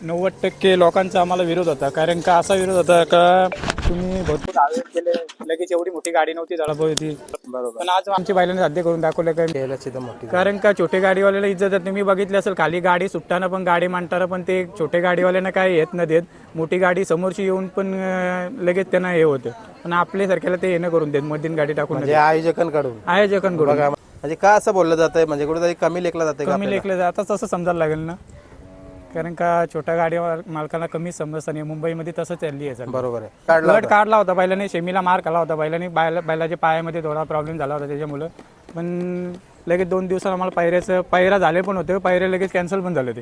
90% लोकांचा आम्हाला विरोध होता. कारण का असा विरोध होता का तुम्ही भरपूर दावे केले, लगेच एवढी मोठी गाडी नव्हती झाला पाहिजे होती. बरोबर. पण आज आमची बैलांनी साध्य करून दाखवलं काय. खेळाची तर मोठी कारण का छोटे गाडीवाल्याला इज्जत आहे. तुम्ही बघितली असेल खाली गाडी सुटताना पण गाडी मांडताना पण ते छोटे गाडीवाल्यांना काय येत न देत, मोठी गाडी समोरची येऊन पण लगेच त्यांना हे होतं. पण आपल्यासारख्याला ते येणं करून देत, मधीन गाडी टाकून म्हणजे आयोजकांकडून आयोजकांकडून म्हणजे का असं बोललं जातंय, म्हणजे कुठेतरी कमी लेखलं जातंय का कमी आपल्याला? लेखलं जातं असं समजायला लागेल ना. कारण का छोट्या गाडी मालकांना कमी समजतं नाही. मुंबईमध्ये तसं चालली आहे सर. बरोबर आहे. काढला गट काढला होता बैलाने, शेमीला मार खाला होता बैलाने. बैलाच्या पायामध्ये थोडा प्रॉब्लेम झाला होता त्याच्यामुळं. पण लगेच 2 दिवसाला आम्हाला पायरा झाले पण होते, पायरे लगेच कॅन्सल पण झाले ते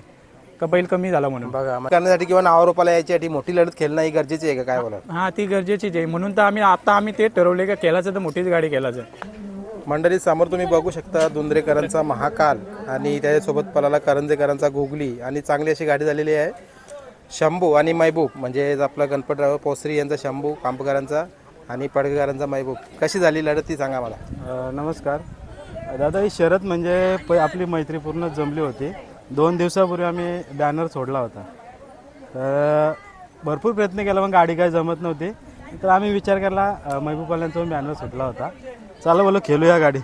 का बैल कमी झाला म्हणून. बघा करण्यासाठी किंवा नावारूपाला यायच्यासाठी मोठी लढत खेळणं ही गरजेची आहे का, काय बोला? हां, ती गरजेचीच आहे. म्हणून तर आम्ही ते ठरवले का खेळायचं तर मोठीच गाडी खेळायचं. मंडळी समोर तुम्ही बघू शकता धुंद्रेकरांचा महाकाल आणि त्याच्यासोबत पलाला करंजेकरांचा गुगली आणि चांगली अशी गाडी झालेली आहे. शंभू आणि महबूब म्हणजे आपला गणपतराव पोसरी यांचा शंभू, कांपकरांचा आणि पडगकरांचा महबूब. कशी झाली लढत ती सांगा मला. नमस्कार दादा. ही शर्यत म्हणजे आपली मैत्री पूर्ण जमली होती. 2 दिवसापूर्वी आम्ही बॅनर सोडला होता. तर भरपूर प्रयत्न केला पण गाडी काय जमत नव्हती. तर आम्ही विचार केला महबूबवाल्यांचा बॅनर सुटला होता, चला बोलो खेळूया गाडी.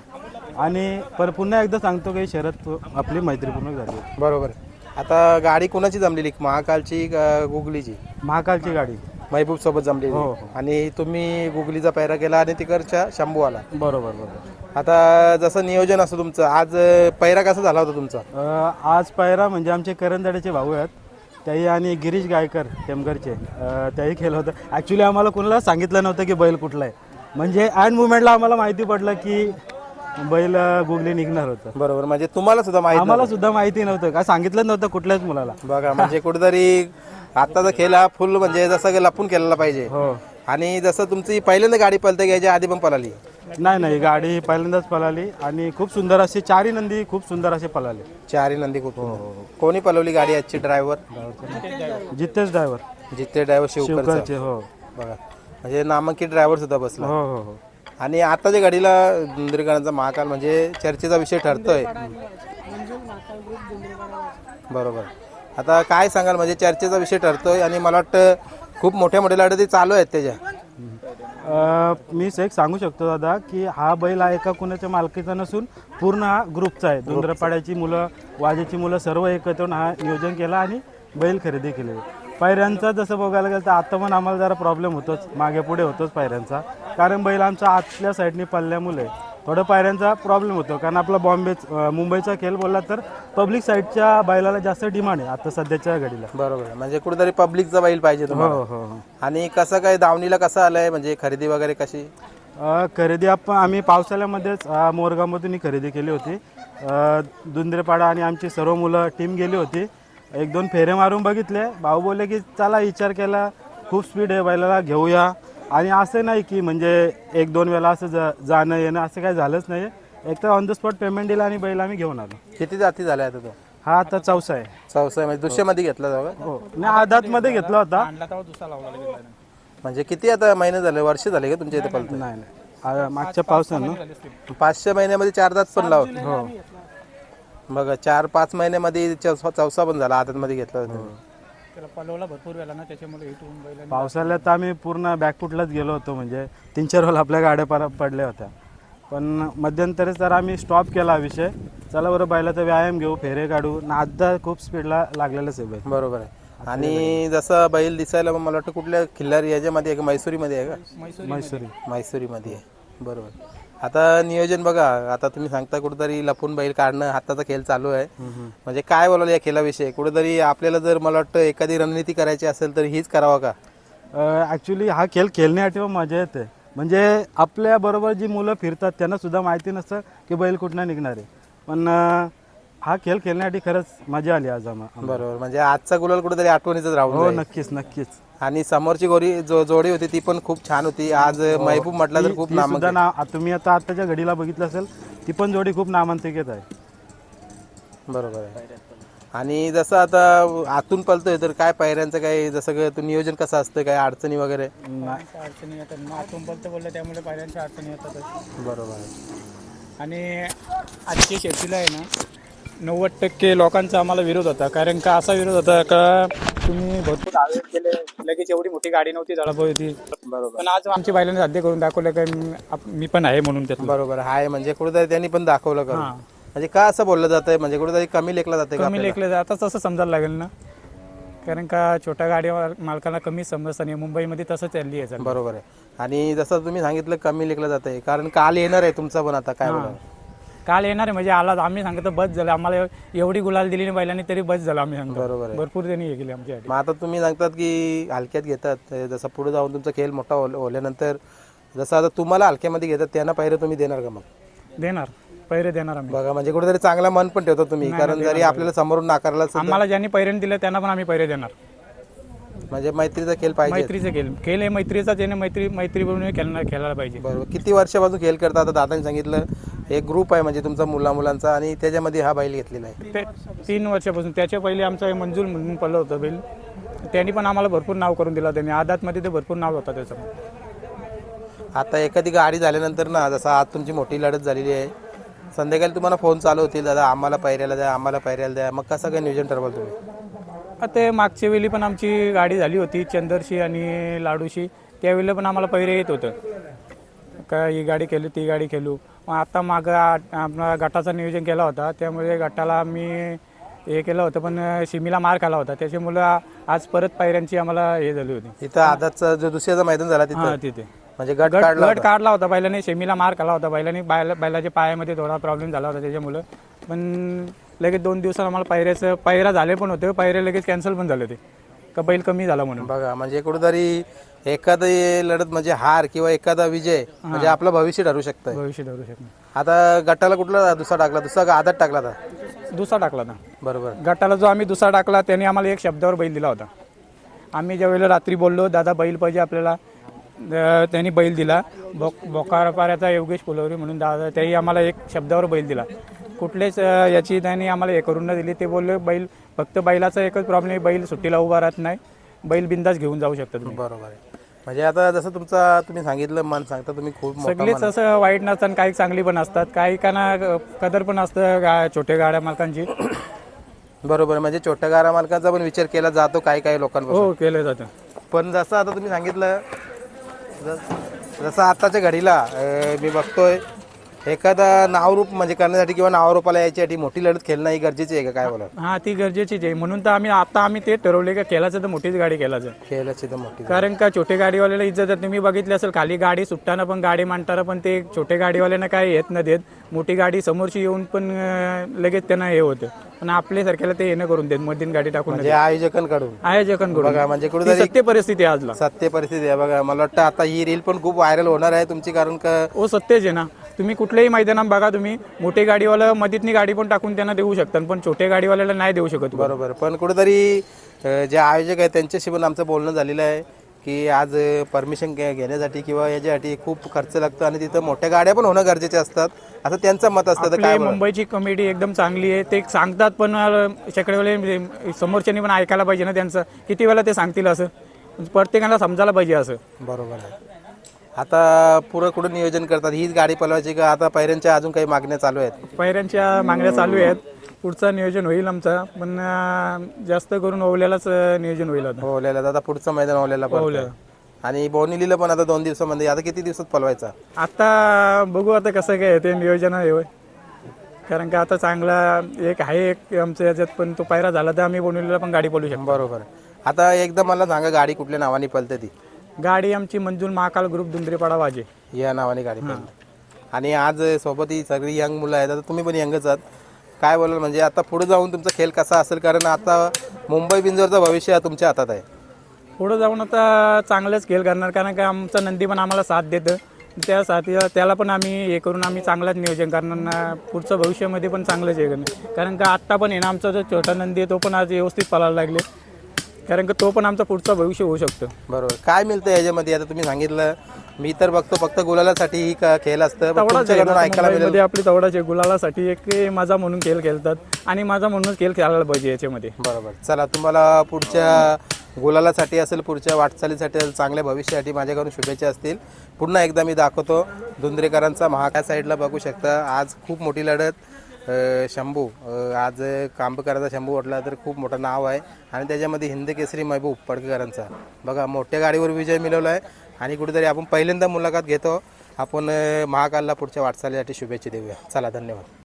आणि पुन्हा एकदा सांगतो की शर्यत आपली मैत्रीपूर्ण झाली. बरोबर. आता गाडी कोणाची जमलेली, महाकालची का गुगलीची? महाकालची गाडी महबूब सोबत जमलेली. हो. आणि तुम्ही गुगलीचा पैरा केला आणि तिकडच्या शंभू आला. बरोबर बरोबर. आता जसं नियोजन असं तुमचं आज पैरा कसा झाला होता तुमचा? आज पायरा म्हणजे आमचे करंजाड्याचे भाऊ आहेत त्याही आणि गिरीश गायकर टेमघरचे, त्याही केलं होतं. ॲक्च्युली आम्हाला कोणाला सांगितलं नव्हतं की बैल कुठला आहे. म्हणजे ॲड मुवमेंटला आम्हाला माहिती पडलं की बैल गुगली निघणार होतं. बरोबर. म्हणजे तुम्हाला सुद्धा माहिती? आम्हाला सुद्धा माहिती नव्हतं, काय सांगितलं नव्हतं कुठल्याच मुलाला. बघा म्हणजे कुठेतरी आत्ताचा खेळ हा फुल म्हणजे जसं लपून केलेला पाहिजे. हो. आणि जसं तुमची पहिल्यांदा गाडी पळते घ्यायच्या आधी पण पळाली? नाही, गाडी पहिल्यांदाच पळाली आणि खूप सुंदर अशी चारही नंदी खूप सुंदर असे पळाले. चारही नंदी खूप. कोणी पळवली गाडी आजची? Driver Jitesh driver. जिथे ड्रायव्हर शिवकरचे. हो. बघा म्हणजे नामांकित ड्रायव्हर सुद्धा बसला. हो हो हो. आणि आताच्या गाडीला धुंद्रेकरांचा महाकाल म्हणजे चर्चेचा विषय ठरतोय. बरोबर. आता काय सांगाल, म्हणजे चर्चेचा विषय ठरतोय आणि मला वाटतं खूप मोठ्या लढती चालू आहेत त्याच्या. मी एक सांगू शकतो दादा की हा बैल हा एका कुणाच्या मालकीचा नसून पूर्ण हा ग्रुपचा आहे. धुंद्रपाड्याची मुलं, वाजेची मुलं सर्व एकत्र येऊन हा नियोजन केला आणि बैल खरेदी केली. पायऱ्यांचा जसं बघायला गेलं तर आता पण आम्हाला जरा प्रॉब्लेम होतोच, मागे पुढे होतोच पायऱ्यांचा. कारण बैल आमच्या आतल्या साईडने पडल्यामुळे थोडं पायऱ्यांचा प्रॉब्लेम होतो. कारण आपला मुंबईचा खेळ बोलला तर पब्लिक साईडच्या बैलाला जास्त डिमांड आहे आता सध्याच्या घडीला. बरोबर. म्हणजे कुठेतरी पब्लिकचा बैल पाहिजे तुम्हाला. हो हो हो. आणि कसं काय दावणीला कसं आलंय, म्हणजे खरेदी वगैरे कशी? खरेदी आम्ही पावसाळ्यामध्येच मोरगावमधून खरेदी केली होती. धुंद्रेपाडा आणि आमची सर्व मुलं टीम गेली होती. 1-2 फेरे मारून बघितले. भाऊ बोलले की चला, विचार केला खूप स्पीड आहे बैलाला घेऊया. आणि असं नाही की म्हणजे 1-2 वेळा असं जाणं येणं असं काही झालंच नाही. एक तर ऑन द स्पॉट पेमेंट दिला आणि बैल आम्ही घेऊन आलो. किती जाती झाल्या आता तो? हा आता 4सा आहे. 4 म्हणजे दुसऱ्यामध्ये घेतला जावा? हो. नाही, आदातमध्ये घेतला होता. म्हणजे किती आता महिने झाले, वर्ष झाले का तुमच्या इथे पळतो? नाही, मागच्या पावसानं 500 महिन्यामध्ये 4 दात पण लावत. हो. बघा 4-5 महिन्यामध्ये 4सा पण झाला आदातमध्ये घेतला होता. पलवला भरपूर वेळा ना, त्याच्यामुळे इथून बैलांनी पावसाळ्यात आम्ही पूर्ण बॅकफुटलाच गेलो होतो. म्हणजे 3-4 वेळा आपल्या गाड्या पडल्या होत्या. पण मध्यंतरी तर आम्ही स्टॉप केला विषय. चला बरं बैलाचा व्यायाम घेऊ, फेरे काढू. आता खूप स्पीडला लागलेलंच आहे बैल. बरोबर आहे. आणि जसं बैल दिसायला मला वाटतं कुठल्या खिल्लारी याच्यामध्ये आहे का, मैसुरीमध्ये आहे का? मैसुरीमध्ये आहे. बरोबर. आता नियोजन बघा, आता तुम्ही सांगता कुठेतरी लपून बैल काढणं हाताचा खेळ चालू आहे. म्हणजे काय बोलायला या खेळाविषयी? कुठेतरी आपल्याला जर मला वाटतं एखादी रणनीती करायची असेल तर हीच करावा का? ॲक्च्युली हा खेळ खेळण्यासाठी मजा येते. म्हणजे आपल्या बरोबर जी मुलं फिरतात त्यांना सुद्धा माहिती नसतं की बैल कुठनं निघणार आहे. पण हा खेळ खेळण्यासाठी खरंच मजा आली आज आम्हाला. बरोबर. म्हणजे आजचा गुलाल कुठेतरी आठवणीचाच राहून. हो, नक्कीच. आणि समोरची जोडी होती ती पण खूप छान होती. आज महबूब म्हटलं तर खूप तुम्ही आताच्या घडीला बघितलं असेल, ती पण जोडी खूप नामांकित आहे. बरोबर आहे. आणि जसं आता आतून पळतोय तर काय पायऱ्यांचं काय जसं तू नियोजन कसं असतं, काय अडचणी वगैरे? अडचणी येतात. आतून पलतं बोललं त्यामुळे पायऱ्यांच्या अडचणी येतात. बरोबर आहे. आणि आजच्या शेतीला आहे ना 90% लोकांचा आम्हाला विरोध होता. कारण का असा विरोध होता का तुम्ही भरपूर आवेदन केले, लगेच एवढी मोठी गाडी नव्हती झडप होती. बरोबर पण आज आमची बैलांनी साध्य करून दाखवलं की मी पण आहे म्हणून त्यात. बरोबर आहे. म्हणजे कुठेतरी त्यांनी पण दाखवलं का? म्हणजे का असं बोललं जातंय, म्हणजे कुठेतरी कमी लेखलं जाते का? कमी लेखलं जातं असं समजायला लागेल ना, कारण का छोट्या गाडी मालकांना कमी समजतं नाही. मुंबईमध्ये तसं चालली आहे सर. बरोबर आहे. आणि जसं तुम्ही सांगितलं कमी लेखलं जातंय, कारण काल येणार आहे तुमचा पण आता काय बोला. काल येणार आहे म्हणजे आला आम्ही सांगतो बस झालं, आम्हाला एवढी गुलाल दिली नाही बैलांनी तरी बस झालं आम्ही सांगतो. बरोबर आहे. भरपूर त्यांनी हे केली आमच्यासाठी. मग आता तुम्ही सांगतात की हलक्यात घेतात, जसं पुढे जाऊन तुमचा खेळ मोठा होल्यानंतर जसं आता तुम्हाला हलक्यामध्ये घेतात त्यांना पहिरे तुम्ही देणार का? मग देणार, पहिरे देणार आम्ही. बघा म्हणजे कुठेतरी चांगला मन पण ठेवतो तुम्ही, कारण जरी आपल्याला समोरून नाकारला आम्हाला ज्यांनी पहिरे दिले त्यांना पण आम्ही पहिरे देणार. म्हणजे मैत्रीचा खेळ पाहिजे. मैत्रीचा खेळ आहे, मैत्रीचा ज्याने मैत्री बनवून खेळायला पाहिजे. बरोबर. किती वर्षापासून खेळ करता? आता दादांनी सांगितलं एक ग्रुप आहे म्हणजे तुमचा मुलांचा, आणि त्याच्यामध्ये हा बैल घेतलेला आहे. ते 3 वर्षापासून. त्याच्या पहिले आमचा मंजूर म्हणून पडलं होतं बैल, त्यांनी पण आम्हाला भरपूर नाव करून दिला. त्यांनी आदातमध्ये ते भरपूर नाव होता त्याचं. आता एखादी गाडी झाल्यानंतर ना, जसं आज तुमची मोठी लढत झालेली आहे, संध्याकाळी तुम्हाला फोन चालू होतील, दादा आम्हाला पायऱ्याला द्या, आम्हाला पायऱ्याला द्या. मग कसं काय नियोजन ठरवाल तुम्ही? ते मागच्या वेळी पण आमची गाडी झाली होती चंदरशी आणि लाडूशी, त्यावेळेला पण आम्हाला पहिरे येत होतं का ही गाडी खेळू ती गाडी खेळू. मग आता मागं आपला गटाचा नियोजन केला होता, त्यामुळे गटाला आम्ही हे केलं होतं, पण शिमीला मार खाला होता, त्याच्यामुळं आज परत पायऱ्यांची आम्हाला हे झाली होती. इथं आदातचा जो दुसऱ्याचा मैदान झाला तिथे म्हणजे गट काढला होता बैलाने, शेमीला मार खाला होता बैलाने. बैलाच्या पायामध्ये थोडा प्रॉब्लेम झाला होता त्याच्यामुळं. पण लगेच 2 दिवसात आम्हाला पायरा झाले पण होते, पायरे लगेच कॅन्सल पण झाले होते का बैल कमी झाला म्हणून. बघा म्हणजे कुठेतरी एखादी लढत म्हणजे हार किंवा एखादा विजय म्हणजे आपलं भविष्य ठरू शकतं. भविष्य ठरू शकतं. आता गटाला कुठला दुसरा टाकला? दुसरा आदात टाकला होता? दुसरा टाकला होता. बरोबर. गटाला जो आम्ही दुसरा टाकला त्याने आम्हाला एक शब्दावर बैल दिला होता. आम्ही ज्यावेळेला रात्री बोललो दादा बैल पाहिजे आपल्याला, त्यांनी बैल दिला. बोकारापाऱ्याचा योगेश फुलवरी म्हणून दादा, त्याही आम्हाला एक शब्दावर बैल दिला. कुठलेच याची त्यांनी आम्हाला हे करून न दिली. ते बोलले बैल फक्त बैलाचा एकच प्रॉब्लेम आहे, बैल सुट्टीला उभा राहत नाही, बैल बिंदास घेऊन जाऊ शकता तुम्ही. बरोबर आहे. म्हणजे आता जसं तुम्ही सांगितलं मन सांगता तुम्ही खूप सगळेच असं वाईट नसतात, काही चांगली पण असतात, काही काना कदर पण असतं छोट्या गाड्या मालकांची. बरोबर. म्हणजे छोट्या गाड्या मालकांचा पण विचार केला जातो काही लोकांपासून. हो केलं जातं. पण जसं आता तुम्ही सांगितलं जसं आताच्या घडीला मी बघतोय एखादा नावरूप म्हणजे करण्यासाठी किंवा नावरूपाला यायच्यासाठी मोठी लढत खेळणं ही गरजेची आहे का? काय बोला? हा ती गरजेचीच आहे. म्हणून तर आम्ही ते ठरवले का खेळायचं तर मोठीच गाडी खेळायची तर मोठी. कारण का छोटे गाडीवाल्याला इज्जत तुम्ही बघितली असेल, खाली गाडी सुटताना पण गाडी मांडताना पण ते छोटे गाडीवाल्यांना काय येत न देत, मोठी गाडी समोरची येऊन पण लगेच त्यांना हे होतं. पण आपल्यासारख्याला ते येणं करून देत, मधीन गाडी टाकून म्हणजे आयोजकांकडून बघा. म्हणजे कुठे सत्य परिस्थिती आहे आजला. सत्य परिस्थिती आहे बघा. मला वाटतं आता ही रील पण खूप व्हायरल होणार आहे तुमची, कारण का हो सत्यच आहे ना. तुम्ही कुठल्याही मैदानात बघा, तुम्ही मोठे गाडीवाला मधीतनी गाडी पण टाकून त्यांना देऊ शकतात, पण छोटे गाडीवाल्याला नाही देऊ शकत. बरोबर. पण कुठेतरी जे आयोजक आहेत त्यांच्याशी पण आमचं बोलणं झालेलं आहे की आज परमिशन घेण्यासाठी किंवा याच्यासाठी खूप खर्च लागतो आणि तिथं मोठ्या गाड्या पण होणं गरजेचे असतात असं त्यांचं मत असतं. तर काय मुंबईची कमिटी एकदम चांगली आहे, ते सांगतात, पण शेकडे वेळे समोरच्यांनी पण ऐकायला पाहिजे ना त्यांचं. किती वेळा ते सांगतील असं, प्रत्येकाला समजायला पाहिजे असं. बरोबर आहे. आता पुढं कुठं नियोजन करतात? हीच गाडी पळवायची का आता पायऱ्यांच्या अजून काही मागण्या चालू आहेत? पायऱ्यांच्या मागण्या चालू आहेत, पुढचा नियोजन होईल आमचा, पण जास्त करून ओवल्यालाच नियोजन होईल. ओवल्याला आता पुढचं मैदान ओवल्याला आणि बोनिलीला पण आता 2 दिवसामध्ये. आता किती दिवसात पळवायचा? आता बघू आता कसं काय ते नियोजन आहे, कारण का आता चांगला एक आहे एक आमच्या याच्यात, पण तो पायरा झाला तर आम्ही बोनिलीला पण गाडी पळवू शकतो. बरोबर. आता एकदा मला सांगा गाडी कुठल्या नावाने पळते? ती गाडी आमची मंजूर महाकाल ग्रुप दुंद्रेपाडा वाजे या नावाने गाडी पळते. आणि आज सोबत ही सगळी यंग मुलं आहेत, आता तुम्ही पण यंगच आहात. काय बोलाल म्हणजे आता पुढे जाऊन तुमचा खेळ कसा असेल? कारण आता मुंबई बिंजोरचं भविष्य तुमच्या हातात आहे. पुढे जाऊन आता चांगलंच खेळ करणार, कारण का आमचा नंदी पण आम्हाला साथ देतं. त्या साथीला त्याला पण आम्ही हे करून आम्ही चांगलाच नियोजन करणार. पुढचं भविष्यामध्ये पण चांगलंच हे करणार, कारण का आत्ता पण आहे ना आमचा जो छोटा नंदी आहे तो पण आज व्यवस्थित पळायला लागले, कारण का तो पण आमचा पुढचा भविष्य होऊ शकतो. बरोबर. काय मिळतं याच्यामध्ये? आता तुम्ही सांगितलं मी तर बघतो फक्त गुलालासाठी ही खेळ असतं, आपली तेवढाच गुलालासाठी एक माझा म्हणून खेळ खेळतात आणि माझा म्हणूनच खेळ खेळायला पाहिजे याच्यामध्ये. बरोबर. चला तुम्हाला पुढच्या गुलालासाठी असेल, पुढच्या वाटचालीसाठी असेल, चांगल्या भविष्यासाठी माझ्याकडून शुभेच्छा असतील. पुन्हा एकदा मी दाखवतो धुंद्रेकरांचा महाकाय साईडला बघू शकता. आज खूप मोठी लढत शंभू आज कांबकरांचा शंभू वाटला तर खूप मोठं नाव आहे आणि त्याच्यामध्ये हिंद केसरी महबूब पडकेकरांचा बघा मोठ्या गाडीवर विजय मिळवला आहे आणि कुठेतरी आपण पहिल्यांदा मुलाखत घेतो. आपण महाकालला पुढच्या वाटचालीसाठी शुभेच्छा देऊया. चला धन्यवाद.